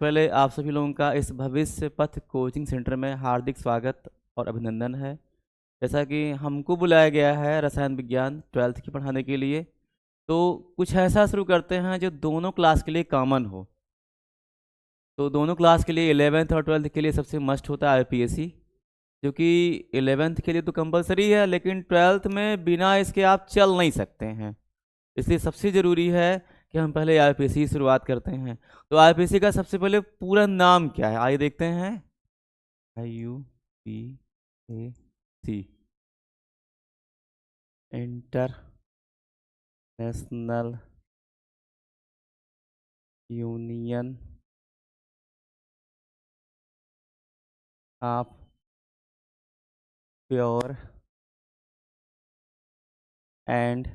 पहले आप सभी लोगों का इस भविष्य पथ कोचिंग सेंटर में हार्दिक स्वागत और अभिनंदन है। जैसा कि हमको बुलाया गया है रसायन विज्ञान 12th की पढ़ाने के लिए, तो कुछ ऐसा शुरू करते हैं जो दोनों क्लास के लिए कॉमन हो। तो दोनों क्लास के लिए 11th और 12th के लिए सबसे मस्ट होता है आईपीएससी, जो कि 11th के लिए तो कंपलसरी है, लेकिन 12th में बिना इसके आप चल नहीं सकते हैं। इसलिए सबसे ज़रूरी है कि हम पहले आईपीएससी की शुरुआत करते हैं। तो आईपीएससी का सबसे पहले पूरा नाम क्या है, आइए देखते हैं। IUPAC, international union of pure and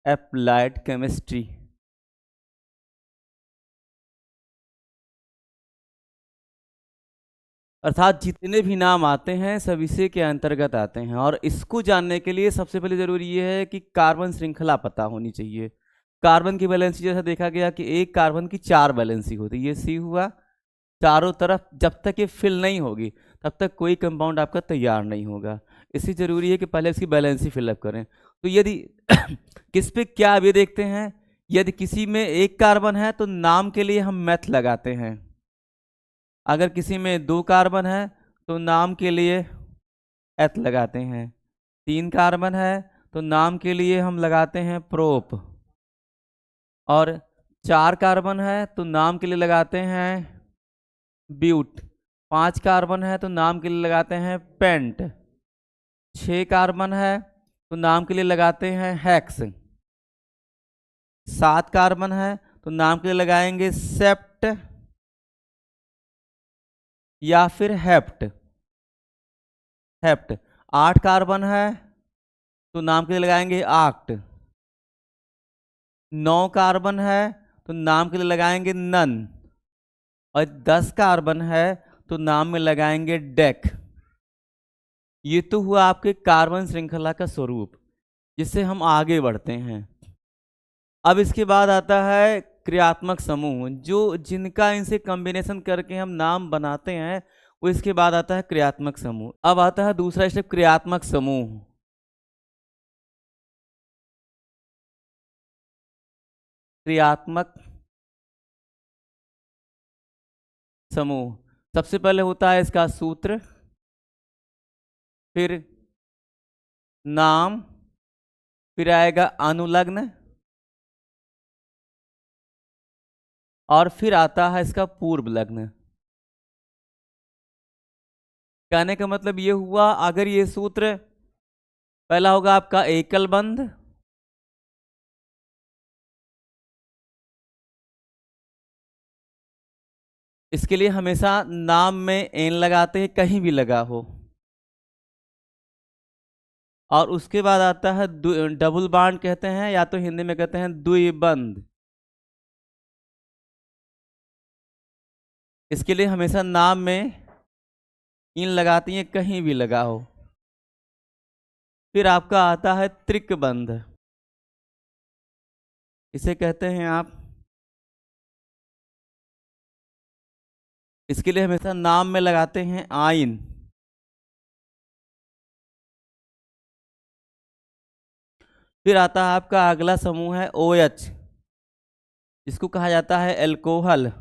applied chemistry. अर्थात जितने भी नाम आते हैं सब इसी के अंतर्गत आते हैं। और इसको जानने के लिए सबसे पहले जरूरी ये है कि कार्बन श्रृंखला पता होनी चाहिए। कार्बन की वैलेंसी जैसा देखा गया कि एक कार्बन की 4 वैलेंसी होती है, ये सी हुआ। चारों तरफ जब तक ये फिल नहीं होगी तब तक कोई कंपाउंड आपका तैयार नहीं होगा। इसलिए जरूरी है कि पहले इसकी बैलेंसी फिलअप करें। तो यदि किस पे क्या अब ये देखते हैं, यदि किसी में एक कार्बन है तो नाम के लिए हम मैथ लगाते हैं। अगर किसी में 2 कार्बन है तो नाम के लिए एथ लगाते हैं। 3 कार्बन है तो नाम के लिए हम लगाते हैं प्रोप। और 4 कार्बन है तो नाम के लिए लगाते हैं ब्यूट। 5 कार्बन है तो नाम के लिए लगाते हैं पेंट। 6 कार्बन है तो नाम के लिए लगाते हैं हेक्स। 7 कार्बन है तो नाम के लिए लगाएंगे सेप्ट या फिर हेप्ट। 8 कार्बन है तो नाम के लिए लगाएंगे आक्ट। 9 कार्बन है तो नाम के लिए लगाएंगे नन। और 10 कार्बन है तो नाम में लगाएंगे डेक। ये तो हुआ आपके कार्बन श्रृंखला का स्वरूप, जिससे हम आगे बढ़ते हैं। अब इसके बाद आता है क्रियात्मक समूह, जो जिनका इनसे कॉम्बिनेशन करके हम नाम बनाते हैं, वो इसके बाद आता है क्रियात्मक समूह। अब आता है दूसरा स्टेप, क्रियात्मक समूह। क्रियात्मक समूह सबसे पहले होता है इसका सूत्र, फिर नाम, फिर आएगा अनुलग्न, और फिर आता है इसका पूर्व लग्न। कहने का मतलब ये हुआ, अगर ये सूत्र पहला होगा आपका एकल बंध, इसके लिए हमेशा नाम में एन लगाते हैं, कहीं भी लगा हो। और उसके बाद आता है डबल बॉन्ड कहते हैं, या तो हिंदी में कहते हैं द्विबंध। इसके लिए हमेशा नाम में इन लगाती हैं, कहीं भी लगा हो। फिर आपका आता है त्रिकबंध, इसे कहते हैं आप, इसके लिए हमेशा नाम में लगाते हैं आइन। फिर आता है आपका अगला समूह है OH, इसको कहा जाता है एल्कोहल।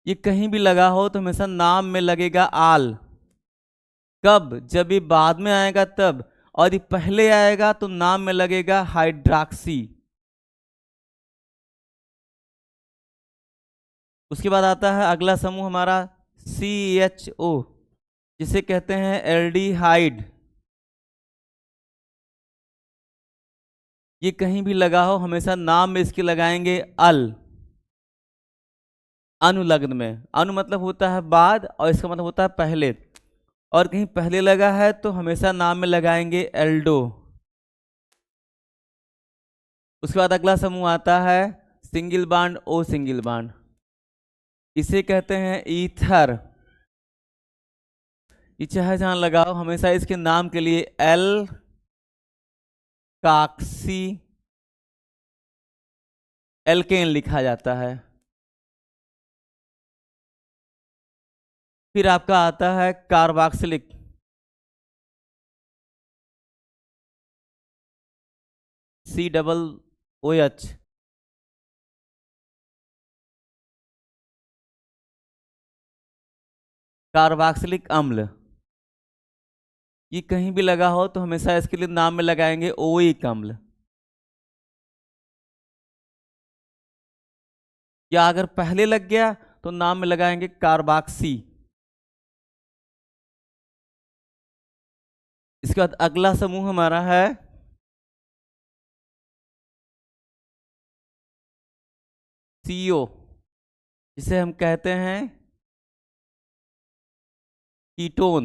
ये कहीं भी लगा हो तो हमेशा नाम में लगेगा आल। कब? जब ये बाद में आएगा तब, और ये पहले आएगा तो नाम में लगेगा हाइड्रॉक्सी। उसके बाद आता है अगला समूह हमारा CHO, जिसे कहते हैं एल्डिहाइड। ये कहीं भी लगा हो हमेशा नाम में इसके लगाएंगे अल। अनुलग्न में, अनु मतलब होता है बाद और इसका मतलब होता है पहले, और कहीं पहले लगा है तो हमेशा नाम में लगाएंगे एल्डो। उसके बाद अगला समूह आता है single bond O single bond, इसे कहते हैं ईथर। ये चाहे जहां लगाओ हमेशा इसके नाम के लिए एल काक्सी एल्केन लिखा जाता है। फिर आपका आता है कार्बोक्सिलिक, COOH। कार्बोक्सिलिक अम्ल, ये कहीं भी लगा हो तो हमेशा इसके लिए नाम में लगाएंगे ओइक अम्ल, या अगर पहले लग गया तो नाम में लगाएंगे कार्बोक्सी। इसके बाद अगला समूह हमारा है CO, जिसे हम कहते हैं कीटोन।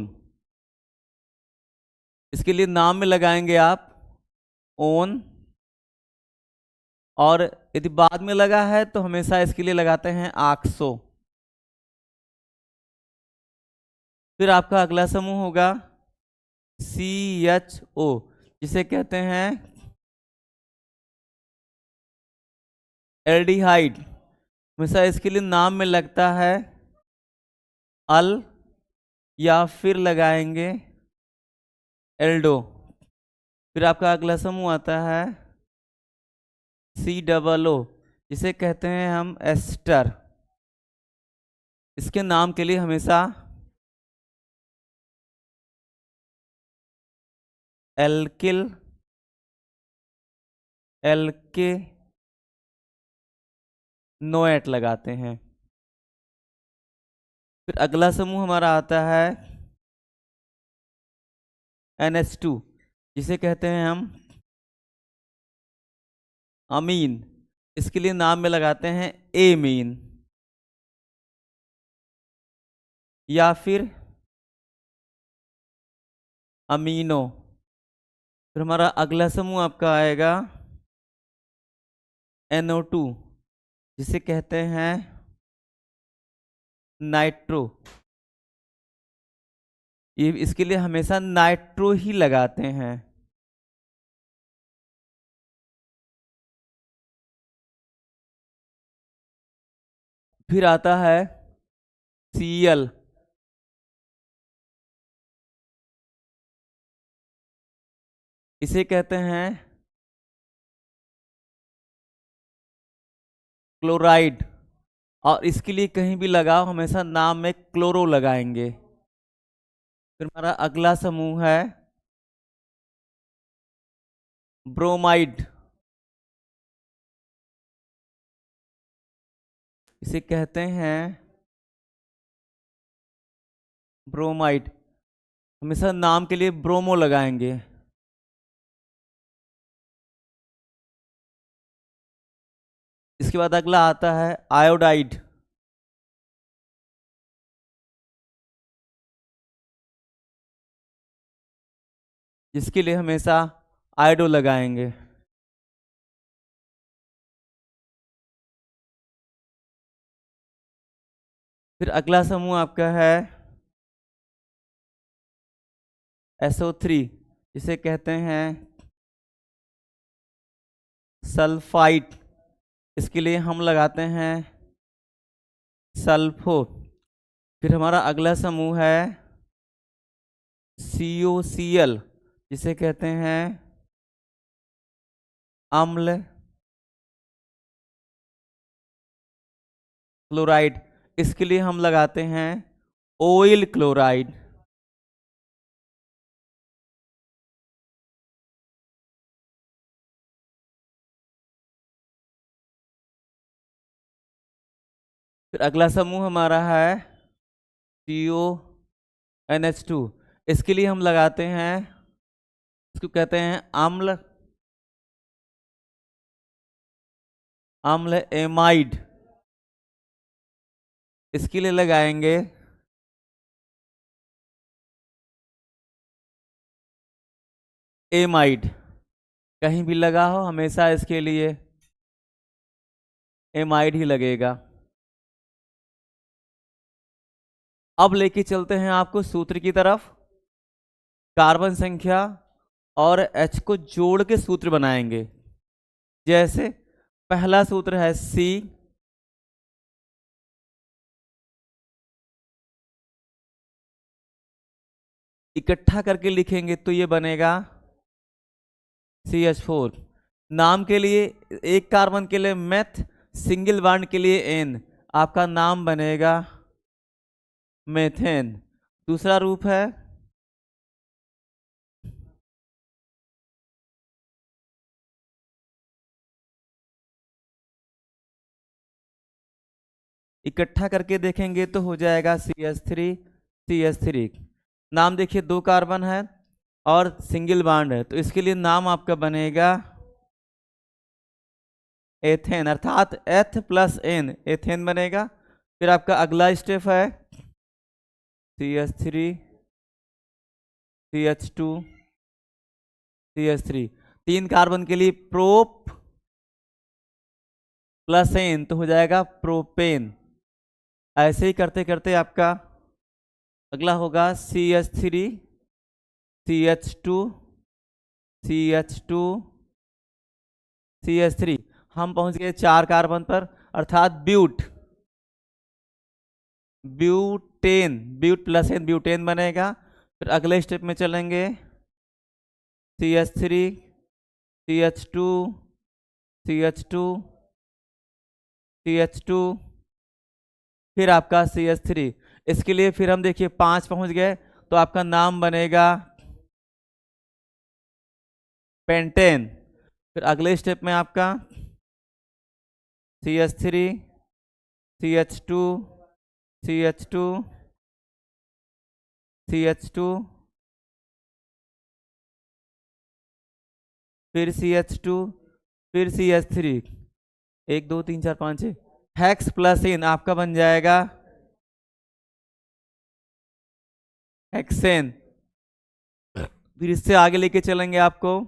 इसके लिए नाम में लगाएंगे आप ओन, और यदि बाद में लगा है तो हमेशा इसके लिए लगाते हैं आक्सो। फिर आपका अगला समूह होगा CHO, जिसे कहते हैं एल्डिहाइड। हमेशा इसके लिए नाम में लगता है अल, या फिर लगाएंगे एल्डो। फिर आपका अगला समूह आता है COO, जिसे कहते हैं हम एस्टर। इसके नाम के लिए हमेशा एल्किल, एल्के नोएट लगाते हैं। फिर अगला समूह हमारा आता है NH2, जिसे कहते हैं हम अमीन। इसके लिए नाम में लगाते हैं एमीन, या फिर अमीनो। फिर हमारा अगला समूह आपका आएगा NO2, जिसे कहते हैं नाइट्रो। ये इसके लिए हमेशा नाइट्रो ही लगाते हैं। फिर आता है Cl, इसे कहते हैं क्लोराइड, और इसके लिए कहीं भी लगाओ हमेशा नाम में क्लोरो लगाएंगे। फिर हमारा अगला समूह है ब्रोमाइड, इसे कहते हैं ब्रोमाइड। हमेशा नाम के लिए ब्रोमो लगाएंगे। इसके बाद अगला आता है आयोडाइड, जिसके लिए हमेशा आयोडो लगाएंगे। फिर अगला समूह आपका है SO3, जिसे कहते हैं सल्फाइड। इसके लिए हम लगाते हैं सल्फो। फिर हमारा अगला समूह है COCl, जिसे कहते हैं अम्ल क्लोराइड। इसके लिए हम लगाते हैं ऑयल क्लोराइड। फिर अगला समूह हमारा है CONH2। इसके लिए हम लगाते हैं, इसको कहते हैं अम्ल, अम्ल एमाइड। इसके लिए लगाएंगे एमाइड। कहीं भी लगा हो हमेशा इसके लिए एमाइड ही लगेगा। अब लेके चलते हैं आपको सूत्र की तरफ। कार्बन संख्या और H को जोड़ के सूत्र बनाएंगे। जैसे पहला सूत्र है सी, इकट्ठा करके लिखेंगे तो ये बनेगा CH4। नाम के लिए एक कार्बन के लिए मेथ, सिंगल बॉन्ड के लिए एन, आपका नाम बनेगा मेथेन। दूसरा रूप है इकट्ठा करके देखेंगे तो हो जाएगा CH3। नाम देखिए, दो कार्बन है और सिंगल बॉन्ड है, तो इसके लिए नाम आपका बनेगा एथेन, अर्थात एथ प्लस एन, एथेन बनेगा। फिर आपका अगला स्टेप है CH3 CH2 CH3, तीन कार्बन के लिए प्रोप प्लस एन तो हो जाएगा प्रोपेन। ऐसे ही करते करते आपका अगला होगा CH3 CH2 CH2 CH3। हम पहुंच गए चार कार्बन पर, अर्थात butane, but plus n butane बनेगा। फिर अगले स्टेप में चलेंगे CH3 CH2 CH2 CH2, फिर आपका CH3। इसके लिए फिर हम देखिए पांच पहुंच गए, तो आपका नाम बनेगा पेंटेन। फिर अगले स्टेप में आपका CH3 CH2 CH2 CH2, फिर CH2, फिर CH3, एक दो तीन चार पाँच छः, हेक्स प्लस इन आपका बन जाएगा हेक्सेन। फिर इससे आगे लेके चलेंगे आपको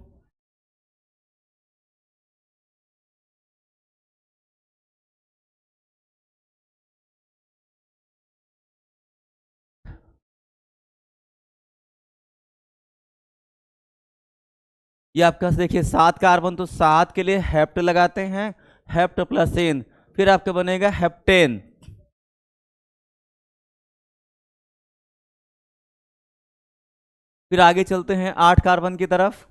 ये आपका देखिए सात कार्बन, तो सात के लिए हेप्ट लगाते हैं, हेप्ट प्लस एन, फिर आपका बनेगा हेप्टेन। फिर आगे चलते हैं आठ कार्बन की तरफ।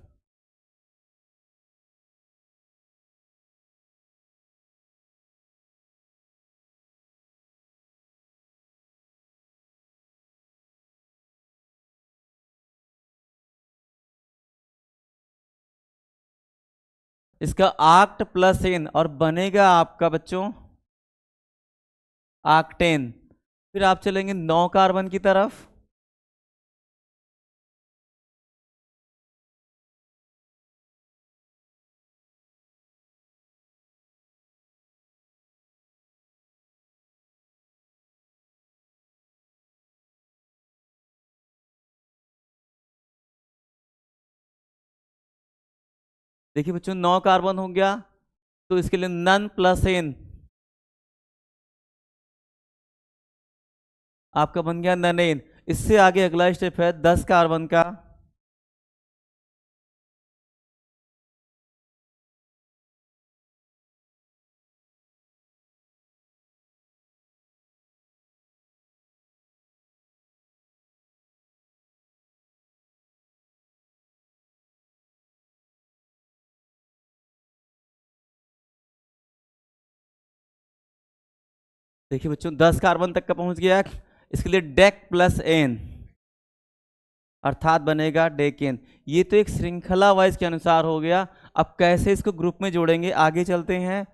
इसका आक्ट प्लस एन और बनेगा आपका बच्चों आक्टेन। फिर आप चलेंगे नौ कार्बन की तरफ। देखिए बच्चों नौ कार्बन हो गया, तो इसके लिए नन प्लस एन आपका बन गया ननेन। इससे आगे अगला स्टेप है 10 कार्बन का। देखिए बच्चों 10 कार्बन तक का पहुंच गया, इसके लिए डेक प्लस एन अर्थात बनेगा डेकेन। ये तो एक श्रृंखला वाइज के अनुसार हो गया। अब कैसे इसको ग्रुप में जोड़ेंगे, आगे चलते हैं।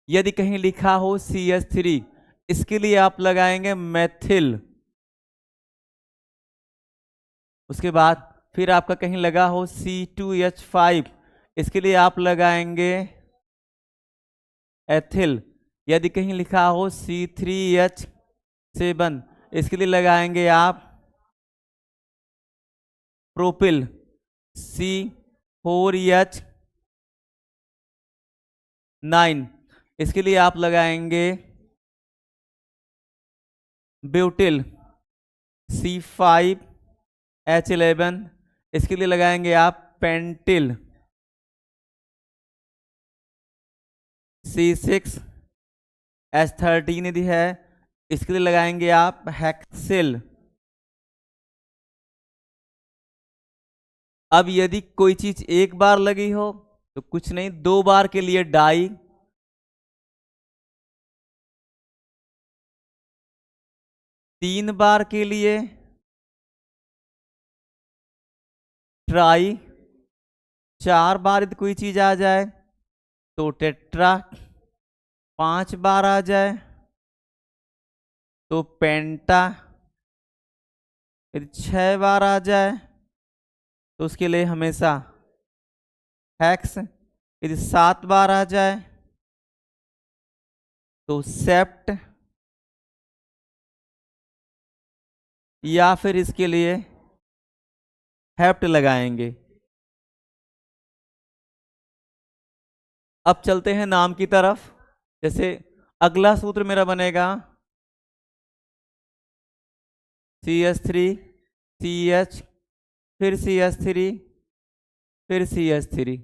यदि कहीं लिखा हो CH3, इसके लिए आप लगाएंगे मेथिल। उसके बाद फिर आपका कहीं लगा हो C2H5, इसके लिए आप लगाएंगे एथिल। यदि कहीं लिखा हो C3H7, इसके लिए लगाएंगे आप प्रोपिल। C4H9, इसके लिए आप लगाएंगे ब्यूटिल। C5H11, इसके लिए लगाएंगे आप पेंटिल। C6H13 यदि है, इसके लिए लगाएंगे आप हेक्सिल। अब यदि कोई चीज एक बार लगी हो तो कुछ नहीं, 2 बार के लिए डाई, 3 बार के लिए ट्राई, 4 बार यदि कोई चीज आ जाए तो टेट्रा, 5 बार आ जाए तो पेंटा, यदि 6 बार आ जाए तो उसके लिए हमेशा हेक्स, यदि 7 बार आ जाए तो सेप्ट, या फिर इसके लिए हेप्ट लगाएंगे। अब चलते हैं नाम की तरफ। जैसे अगला सूत्र मेरा बनेगा CH3 CH, फिर CH3, फिर CH3।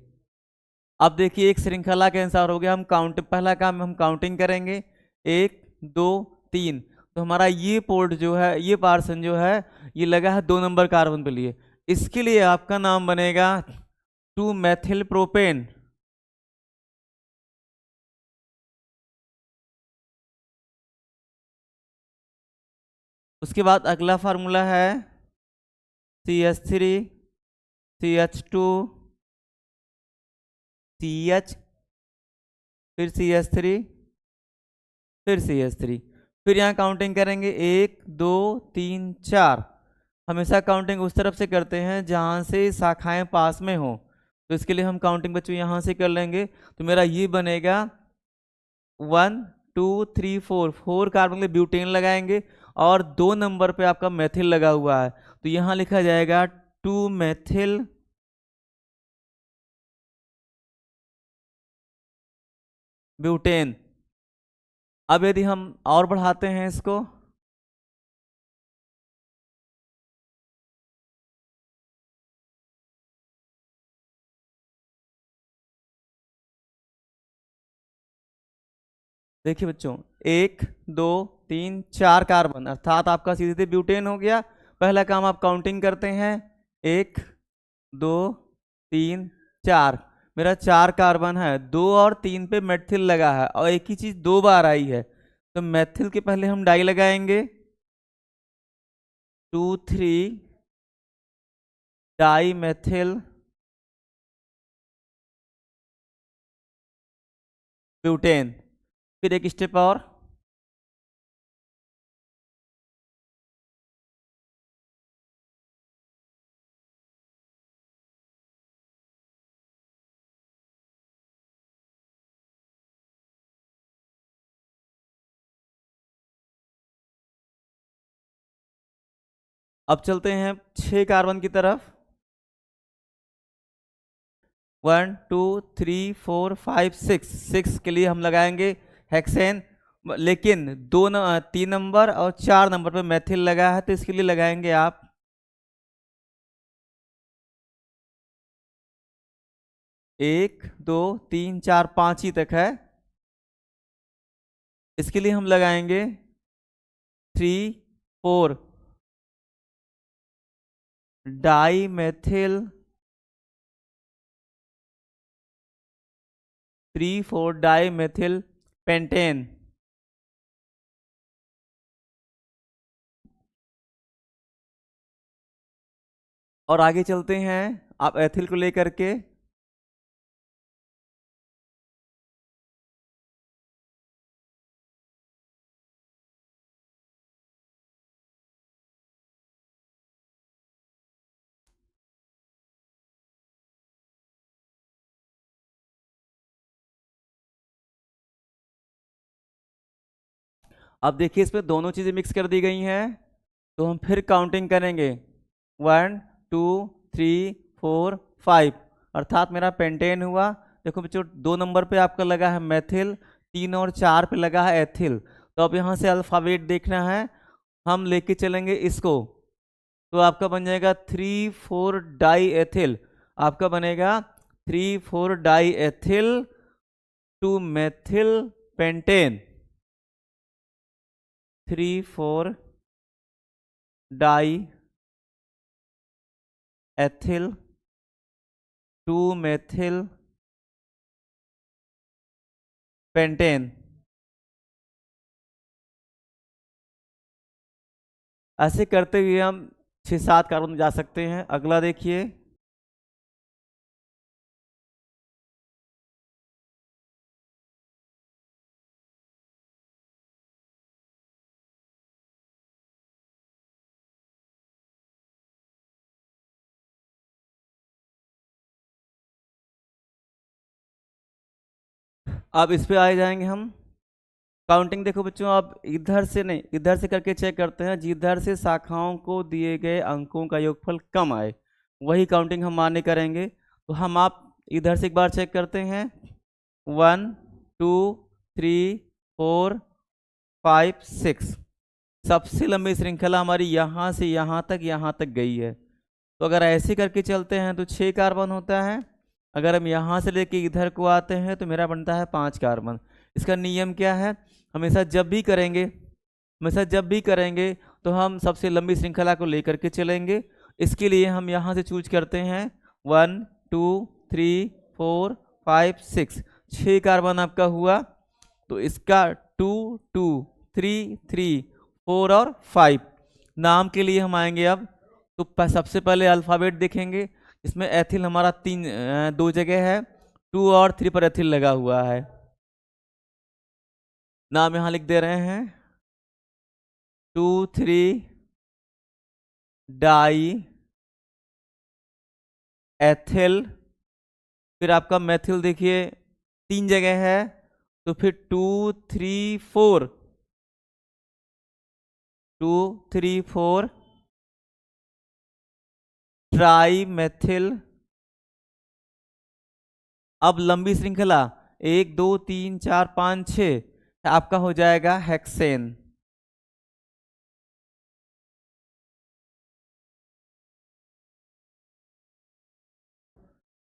अब देखिए एक श्रृंखला के अनुसार हो गया। हम पहला काम हम काउंटिंग करेंगे, 1 2 3। तो हमारा ये पोर्ट जो है, ये पार्सन जो है, ये लगा है 2 नंबर कार्बन पे लिए। इसके लिए आपका नाम बनेगा 2 मेथिल प्रोपेन। उसके बाद अगला फार्मूला है CH3 CH2 CH, फिर CH3, फिर CH3। फिर यहाँ काउंटिंग करेंगे 1 2 3 4। हमेशा काउंटिंग उस तरफ से करते हैं जहाँ से शाखाएं पास में हो। तो इसके लिए हम काउंटिंग बच्चों यहाँ से कर लेंगे। तो मेरा ये बनेगा 1 2 3 4, 4 कार्बन के ब्यूटेन लगाएंगे और 2 नंबर पे आपका मेथिल लगा हुआ है, तो यहाँ लिखा जाएगा 2 मेथिल ब्यूटेन। अब यदि हम और बढ़ाते हैं इसको, देखिए बच्चों 1 2 3 4 कार्बन, अर्थात आपका सीधे सीधे ब्यूटेन हो गया। पहला काम आप काउंटिंग करते हैं, 1 2 3 4। मेरा 4 कार्बन है, 2 और 3 पे मेथिल लगा है और एक ही चीज 2 बार आई है, तो मेथिल के पहले हम डाई लगाएंगे 2 3 डाई मेथिल ब्यूटेन। फिर एक स्टेप और, अब चलते हैं 6 कार्बन की तरफ। 1 2 3 4 5 6, 6 के लिए हम लगाएंगे हेक्सेन, लेकिन 3 नंबर और 4 नंबर पे मेथिल लगा है, तो इसके लिए लगाएंगे आप 1 2 3 4 5 ही तक है। इसके लिए हम लगाएंगे 3 4 dimethyl 3 4 dimethyl pentane. और आगे चलते हैं आप एथिल को लेकर के। अब देखिए इसमें दोनों चीजें मिक्स कर दी गई हैं, तो हम फिर काउंटिंग करेंगे 1 2 3 4 5, अर्थात मेरा पेंटेन हुआ। देखो बच्चों 2 नंबर पे आपका लगा है मेथिल, 3 और 4 पे लगा है एथिल। तो अब यहाँ से अल्फाबेट देखना है, हम लेके चलेंगे इसको, तो आपका बन जाएगा 3 4 डाई एथिल। आपका बनेगा 3 4 die ethyl 2 methyl pentane, 3 4 die ethyl, 2 methyl pentane. ऐसे करते हुए हम 6-7 कार्बन जा सकते हैं। अगला देखिए, अब इस पे आ जाएंगे हम। काउंटिंग देखो बच्चों, आप इधर से नहीं, इधर से करके चेक करते हैं। जिधर से शाखाओं को दिए गए अंकों का योगफल कम आए वही काउंटिंग हम मान्य करेंगे। तो हम आप इधर से एक बार चेक करते हैं। 1 2 3 4 5 6, सबसे लंबी श्रृंखला हमारी यहाँ से यहाँ तक गई है। तो अगर ऐसे करके चलते हैं तो 6 कार्बन होता है। अगर हम यहाँ से लेके इधर को आते हैं तो मेरा बनता है 5 कार्बन। इसका नियम क्या है, हमेशा जब भी करेंगे तो हम सबसे लंबी श्रृंखला को लेकर के चलेंगे। इसके लिए हम यहाँ से चूज करते हैं 1 2 3 4 5 6, 6 कार्बन आपका हुआ। तो इसका 2 2 3 3 4 और 5। नाम के लिए हम आएंगे अब। तो सबसे पहले अल्फाबेट देखेंगे। इसमें एथिल हमारा 2 जगह है, 2 और 3 पर एथिल लगा हुआ है। नाम यहां लिख दे रहे हैं 2 3 डाई एथिल। फिर आपका मेथिल देखिए 3 जगह है, तो फिर 2 3 4 2 3 4 ट्राई मेथिल। अब लंबी श्रृंखला 1 2 3 4 5 6 आपका हो जाएगा हेक्सेन।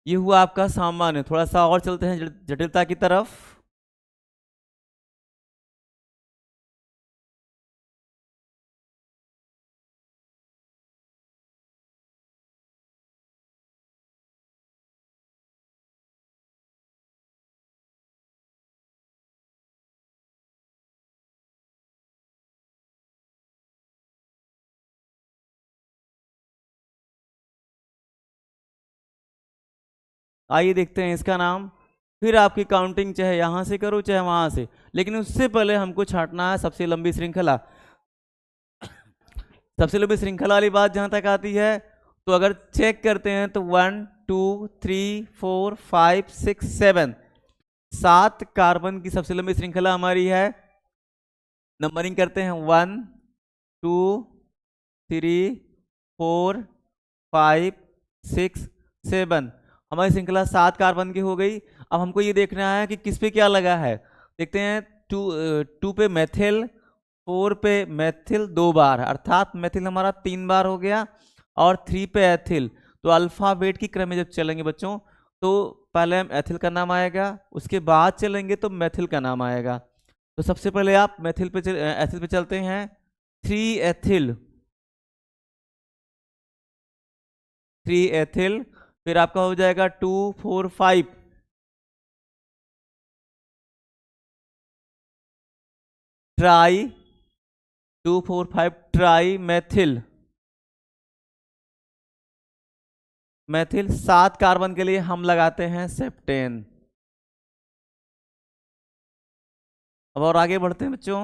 ये हुआ आपका सामान्य। थोड़ा सा और चलते हैं जटिलता की तरफ। आइए देखते हैं इसका नाम। फिर आपकी काउंटिंग चाहे यहां से करो चाहे वहां से, लेकिन उससे पहले हमको छांटना है सबसे लंबी श्रृंखला। सबसे लंबी श्रृंखला वाली बात जहां तक आती है, तो अगर चेक करते हैं तो 1 2 3 4 5 6 7, 7 कार्बन की सबसे लंबी श्रृंखला हमारी है। नंबरिंग करते हैं 1 2 3 4 5 6 7। हमारी श्रृंखला 7 कार्बन की हो गई। अब हमको ये देखना है कि किस पे क्या लगा है। देखते हैं 2 पे मेथिल, 4 पे मेथिल 2 बार, अर्थात मेथिल हमारा 3 बार हो गया, और 3 पे एथिल। तो अल्फाबेट की क्रम में जब चलेंगे बच्चों, तो पहले हम एथिल का नाम आएगा, उसके बाद चलेंगे तो मेथिल का नाम आएगा। तो सबसे पहले आप एथिल पे चलते हैं। 3 एथिल, 3 एथिल। फिर आपका हो जाएगा 2 4 5 try, 2 4 5 try methyl. Methyl 7 carbon के लिए हम लगाते हैं सेप्टेन। अब और आगे बढ़ते हैं बच्चों।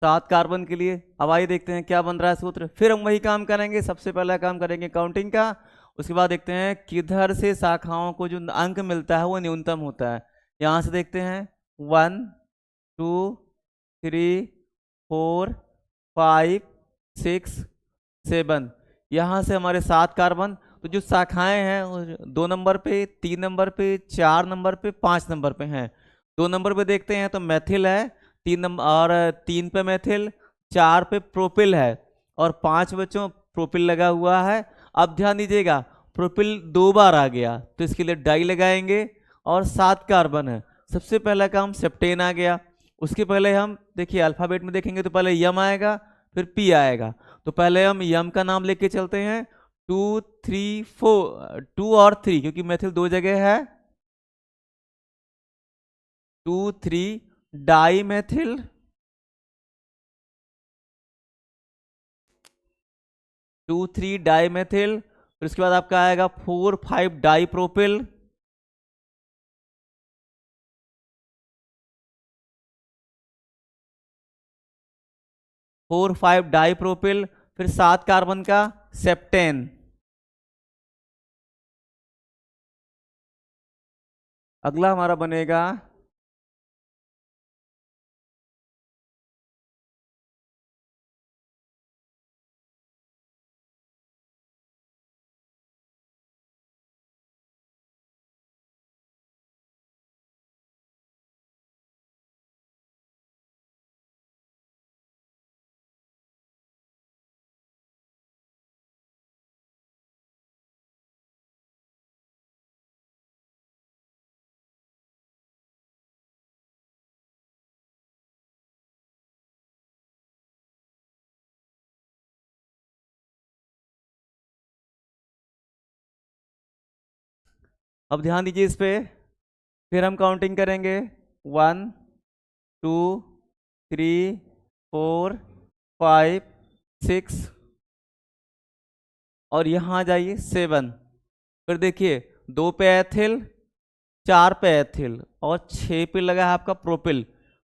सात कार्बन के लिए अब आइए देखते हैं क्या बन रहा है सूत्र। फिर हम वही काम करेंगे, सबसे पहला काम करेंगे काउंटिंग का, उसके बाद देखते हैं किधर से शाखाओं को जो अंक मिलता है वो न्यूनतम होता है। यहाँ से देखते हैं 1 2 3 4 5 6 7, यहाँ से हमारे 7 कार्बन। तो जो शाखाएं हैं वो 2 नंबर पे, 3 नंबर पे, 4 नंबर पे, 5 नंबर पे हैं। 2 नंबर पे देखते हैं तो मैथिल है, 3 नंबर और 3 पे मैथिल, 4 पे प्रोपिल है और 5 बच्चों प्रोपिल लगा हुआ है। अब ध्यान दीजिएगा प्रोपिल 2 बार आ गया तो इसके लिए डाई लगाएंगे और 7 कार्बन है। सबसे पहला काम सेप्टेन आ गया। उसके पहले हम देखिए अल्फाबेट में देखेंगे तो पहले यम आएगा फिर पी आएगा। तो पहले हम यम का नाम लेके चलते हैं 2 3 4, 2 और 3 क्योंकि मैथिल 2 जगह है। 2 3 डाई मैथिल, 2 3 डाई मैथिल। फिर उसके बाद आपका आएगा 4 5 डाई प्रोपिल, 4 5 डाई प्रोपिल। फिर 7 कार्बन का सेप्टेन। अगला हमारा बनेगा अब ध्यान दीजिए इस पे। फिर हम काउंटिंग करेंगे 1 2 3 4 5 6 और यहाँ आ जाइए 7। फिर देखिए 2 पे एथिल, 4 पे एथिल और 6 पे लगा है आपका प्रोपिल।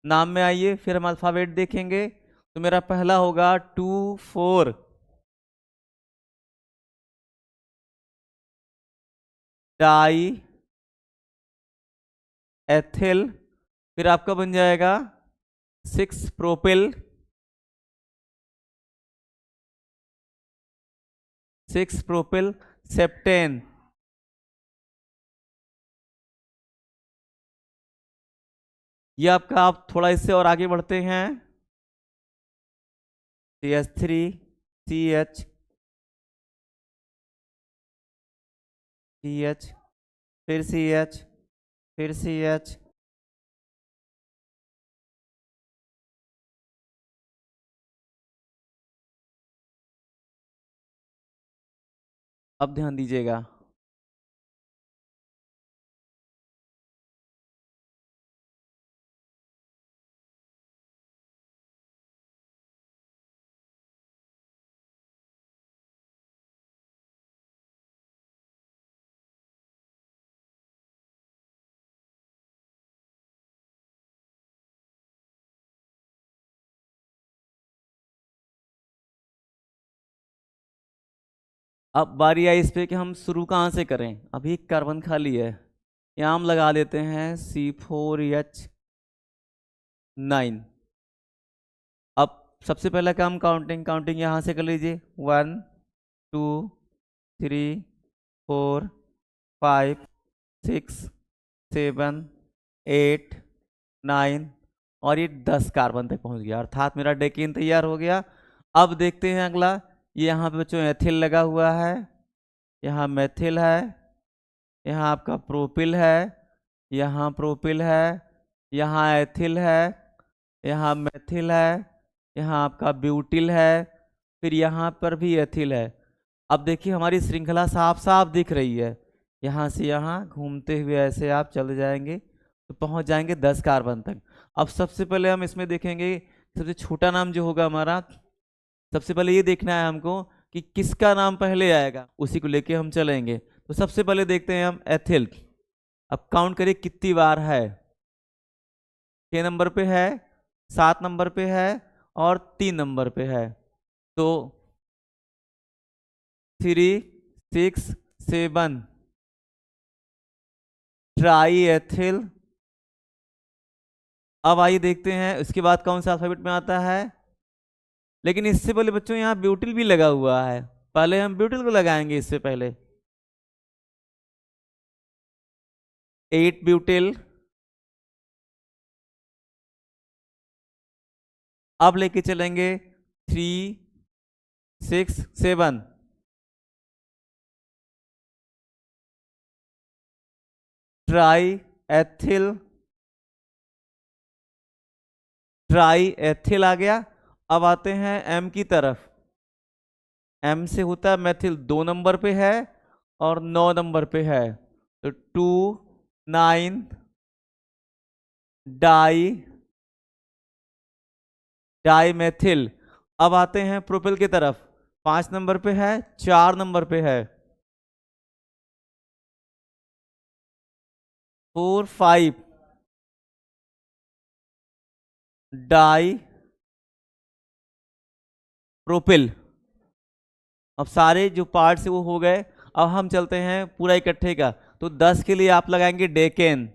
नाम में आइए फिर हम अल्फाबेट देखेंगे तो मेरा पहला होगा 2 4 डाई एथिल। फिर आपका बन जाएगा 6 प्रोपिल, 6 प्रोपिल सेप्टेन। ये आपका, आप थोड़ा इससे और आगे बढ़ते हैं CH3 CH CH फिर CH फिर CH। अब ध्यान दीजिएगा अब बारी आई इस पे कि हम शुरू कहाँ से करें। अभी कार्बन खाली है, यहाँ हम लगा देते हैं C4H9। अब सबसे पहला काम काउंटिंग काउंटिंग यहाँ से कर लीजिए 1 2 3 4 5 6 7 8 9 और ये 10 कार्बन तक पहुंच गया, अर्थात मेरा डेकेन तैयार हो गया। अब देखते हैं अगला। ये यहाँ पे बच्चों एथिल लगा हुआ है, यहाँ मेथिल है, यहाँ आपका प्रोपिल है, यहाँ प्रोपिल है, यहाँ एथिल है, यहाँ मेथिल है, यहाँ आपका ब्यूटिल है, फिर यहाँ पर भी एथिल है। अब देखिए हमारी श्रृंखला साफ साफ दिख रही है। यहाँ से यहाँ घूमते हुए ऐसे आप चले जाएंगे तो पहुँच जाएंगे 10 कार्बन तक। अब सबसे पहले हम इसमें देखेंगे सबसे छोटा नाम जो होगा हमारा, सबसे पहले ये देखना है हमको कि किसका नाम पहले आएगा, उसी को लेके हम चलेंगे। तो सबसे पहले देखते हैं हम एथिल। अब काउंट करिए कितनी बार है। 6 नंबर पे है, 7 नंबर पे है और 3 नंबर पे है। तो 3 6 7 ट्राई एथिल। अब आइए देखते हैं उसके बाद कौन सा अल्फाबेट में आता है। लेकिन इससे पहले बच्चों यहाँ ब्यूटिल भी लगा हुआ है, पहले हम ब्यूटिल को लगाएंगे इससे पहले। 8 ब्यूटिल। अब लेके चलेंगे 3 6 7 ट्राई एथिल। ट्राई एथिल आ गया। अब आते हैं एम की तरफ। एम से होता है मेथिल, 2 नंबर पे है और 9 नंबर पे है, तो 2 9 डाई डाई मेथिल। अब आते हैं प्रोपिल की तरफ, 5 नंबर पे है, 4 नंबर पे है, 4 5 डाई प्रोपिल। अब सारे जो पार्ट है वो हो गए। अब हम चलते हैं पूरा इकट्ठे का, तो 10 के लिए आप लगाएंगे डेकेन।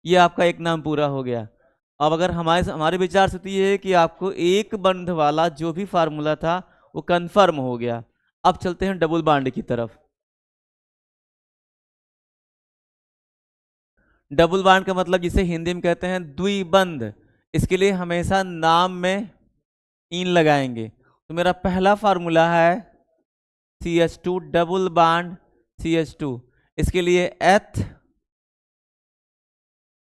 ये आपका एक नाम पूरा हो गया। अब अगर हमारे हमारे विचार से तो ये है कि आपको एक बंध वाला जो भी फार्मूला था वो कंफर्म हो गया। अब चलते हैं डबल बॉन्ड की तरफ। डबल बॉन्ड का मतलब जिसे हिंदी में कहते हैं द्विबंध, इसके लिए हमेशा नाम में इन लगाएंगे। तो मेरा पहला फार्मूला है CH2 डबल बॉन्ड CH2, इसके लिए एथ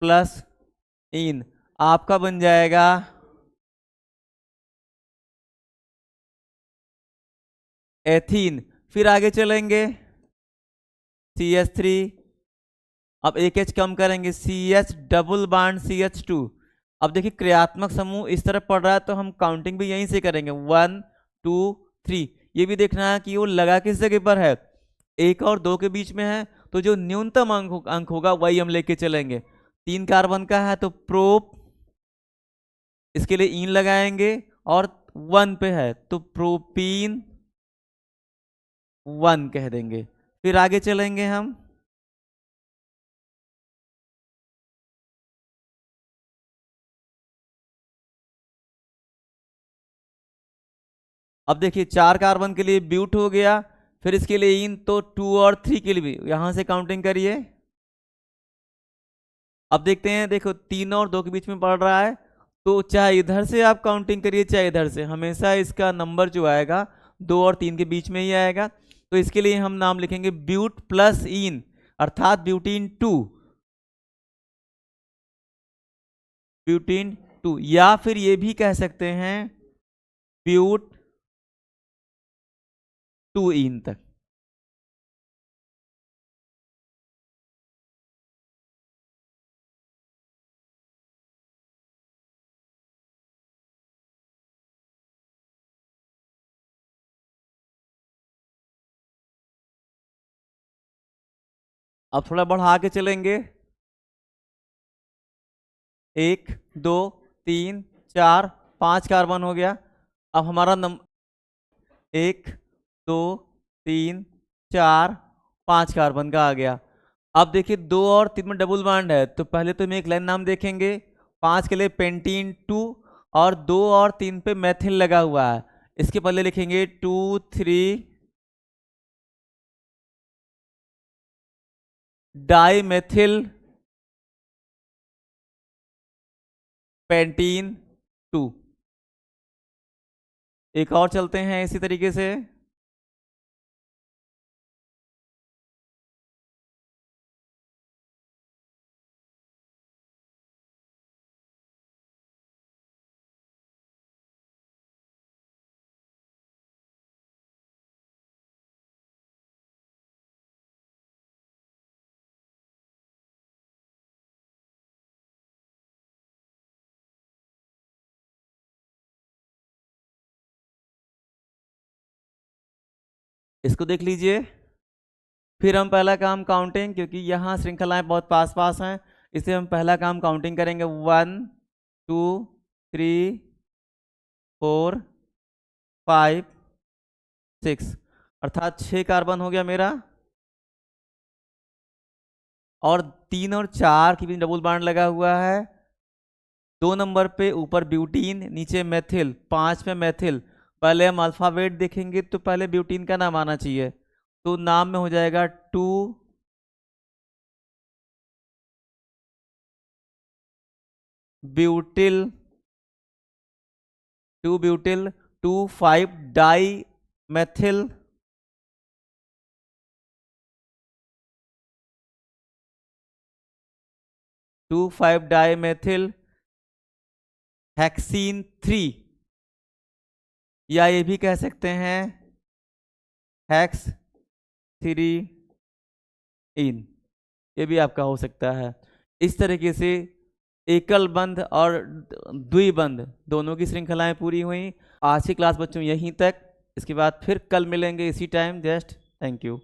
प्लस इन आपका बन जाएगा एथीन। फिर आगे चलेंगे CH3। अब एक एच कम करेंगे, CH डबल बॉन्ड CH2। अब देखिए क्रियात्मक समूह इस तरफ पड़ रहा है तो हम काउंटिंग भी यहीं से करेंगे, 1 2 3। ये भी देखना है कि वो लगा किस जगह पर है, 1 और 2 के बीच में है, तो जो न्यूनतम अंक होगा वही हम लेके चलेंगे। 3 कार्बन का है तो प्रोप, इसके लिए इन लगाएंगे, और 1 पे है तो प्रोपीन 1 कह देंगे। फिर आगे चलेंगे हम, अब देखिए 4 कार्बन के लिए ब्यूट हो गया, फिर इसके लिए इन, तो 2 और 3 के लिए भी यहां से काउंटिंग करिए। अब देखते हैं, देखो 3 और 2 के बीच में पड़ रहा है, तो चाहे इधर से आप काउंटिंग करिए चाहे इधर से, हमेशा इसका नंबर जो आएगा 2 और 3 के बीच में ही आएगा। तो इसके लिए हम नाम लिखेंगे ब्यूट प्लस इन, अर्थात ब्यूटीन 2, ब्यूटीन 2, या फिर ये भी कह सकते हैं ब्यूट 2 इन तक। अब थोड़ा बढ़ा के चलेंगे, 1 2 3 4 5 कार्बन हो गया। अब हमारा नंबर 1 2 3 4 5 कार्बन का आ गया। अब देखिए 2 और 3 में डबल बॉन्ड है, तो पहले तो हम एक लाइन नाम देखेंगे, 5 के लिए पेंटीन 2, और 2 और 3 पे मेथिल लगा हुआ है, इसके पहले लिखेंगे 2 3 डाई मेथिल पेंटीन 2। एक और चलते हैं इसी तरीके से, इसको देख लीजिए। फिर हम पहला काम काउंटिंग, क्योंकि यहाँ श्रृंखलाएं बहुत पास पास हैं, इसलिए हम पहला काम काउंटिंग करेंगे, 1 2 3 4 5 6। अर्थात 6 कार्बन हो गया मेरा, और 3 और 4 की भी डबल बॉन्ड लगा हुआ है। 2 नंबर पे ऊपर ब्यूटीन, नीचे मेथिल, 5 में मेथिल। पहले हम अल्फाबेट देखेंगे तो पहले ब्यूटीन का नाम आना चाहिए, तो नाम में हो जाएगा 2 butyl, 2 butyl, 2 5 dimethyl, 2 5 dimethyl hexene 3, या ये भी कह सकते हैं हेक्स 3 इन, ये भी आपका हो सकता है। इस तरीके से एकल बंध और द्विबंध दोनों की श्रृंखलाएं पूरी हुई। आज की क्लास बच्चों यहीं तक, इसके बाद फिर कल मिलेंगे इसी टाइम। Just thank you.